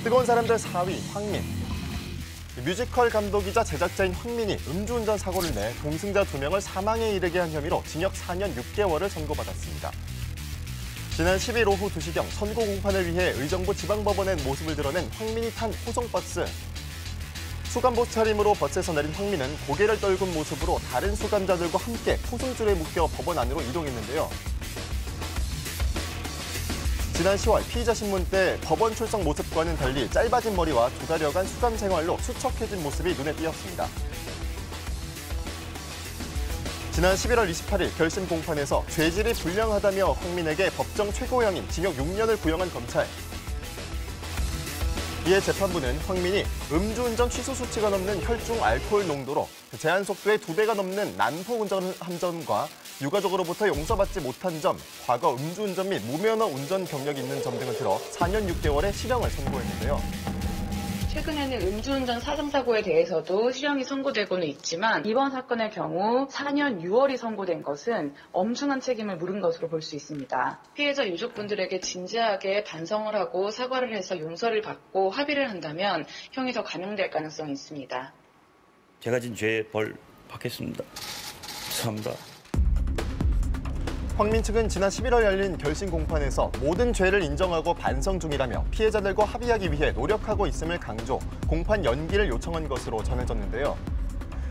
뜨거운 사람들 4위, 황민. 뮤지컬 감독이자 제작자인 황민이 음주운전 사고를 내 동승자 2명을 사망에 이르게 한 혐의로 징역 4년 6개월을 선고받았습니다. 지난 10일 오후 2시경 선고 공판을 위해 의정부 지방법원에 모습을 드러낸 황민이 탄 호송버스. 수감복 차림으로 버스에서 내린 황민은 고개를 떨군 모습으로 다른 수감자들과 함께 포승줄에 묶여 법원 안으로 이동했는데요. 지난 10월 피의자 신문 때 법원 출석 모습과는 달리 짧아진 머리와 2달여간 수감 생활로 수척해진 모습이 눈에 띄었습니다. 지난 11월 28일 결심 공판에서 죄질이 불량하다며 황민에게 법정 최고형인 징역 6년을 구형한 검찰. 이에 재판부는 황민이 음주운전 취소 수치가 넘는 혈중 알코올 농도로 제한 속도의 2배가 넘는 난폭 운전한 점과 유가족으로부터 용서받지 못한 점, 과거 음주운전 및 무면허 운전 경력이 있는 점 등을 들어 4년 6개월의 실형을 선고했는데요. 최근에는 음주운전 사상사고에 대해서도 실형이 선고되고는 있지만 이번 사건의 경우 4년 6월이 선고된 것은 엄중한 책임을 물은 것으로 볼 수 있습니다. 피해자 유족분들에게 진지하게 반성을 하고 사과를 해서 용서를 받고 합의를 한다면 형이 더 감형될 가능성이 있습니다. 제가 진 죄에 벌 받겠습니다. 감사합니다. 황민 측은 지난 11월 열린 결심 공판에서 모든 죄를 인정하고 반성 중이라며 피해자들과 합의하기 위해 노력하고 있음을 강조, 공판 연기를 요청한 것으로 전해졌는데요.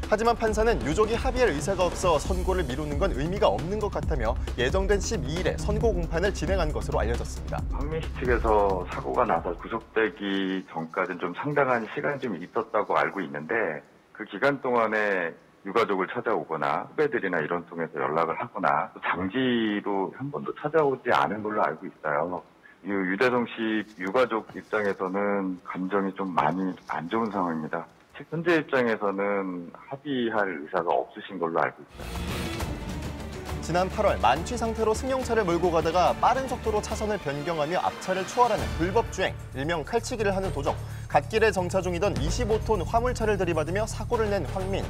하지만 판사는 유족이 합의할 의사가 없어 선고를 미루는 건 의미가 없는 것 같다며 예정된 12일에 선고 공판을 진행한 것으로 알려졌습니다. 황민 씨 측에서 사고가 나서 구속되기 전까지는 좀 상당한 시간이 좀 있었다고 알고 있는데 그 기간 동안에 유가족을 찾아오거나 후배들이나 이런 통해서 연락을 하거나 장지로 한 번도 찾아오지 않은 걸로 알고 있어요. 유대성 씨 유가족 입장에서는 감정이 좀 많이 안 좋은 상황입니다. 현재 입장에서는 합의할 의사가 없으신 걸로 알고 있어요. 지난 8월 만취 상태로 승용차를 몰고 가다가 빠른 속도로 차선을 변경하며 앞차를 추월하는 불법 주행, 일명 칼치기를 하는 도중 갓길에 정차 중이던 25톤 화물차를 들이받으며 사고를 낸 황민.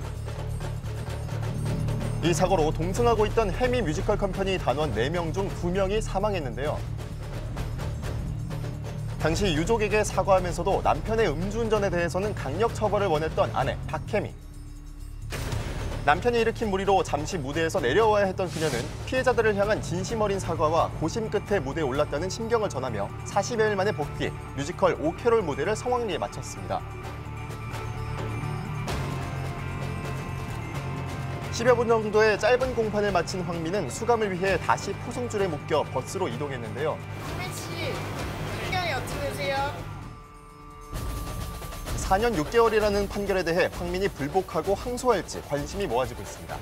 이 사고로 동승하고 있던 해미 뮤지컬 컴퍼니 단원 4명 중 2명이 사망했는데요. 당시 유족에게 사과하면서도 남편의 음주운전에 대해서는 강력 처벌을 원했던 아내 박혜미. 남편이 일으킨 무리로 잠시 무대에서 내려와야 했던 그녀는 피해자들을 향한 진심 어린 사과와 고심 끝에 무대에 올랐다는 심경을 전하며 40여일 만에 복귀해 뮤지컬 오케롤 무대를 성황리에 마쳤습니다. 10여 분 정도의 짧은 공판을 마친 황민은 수감을 위해 다시 포승줄에 묶여 버스로 이동했는데요. 황민 씨, 심경이 어떻게 되세요? 4년 6개월이라는 판결에 대해 황민이 불복하고 항소할지 관심이 모아지고 있습니다.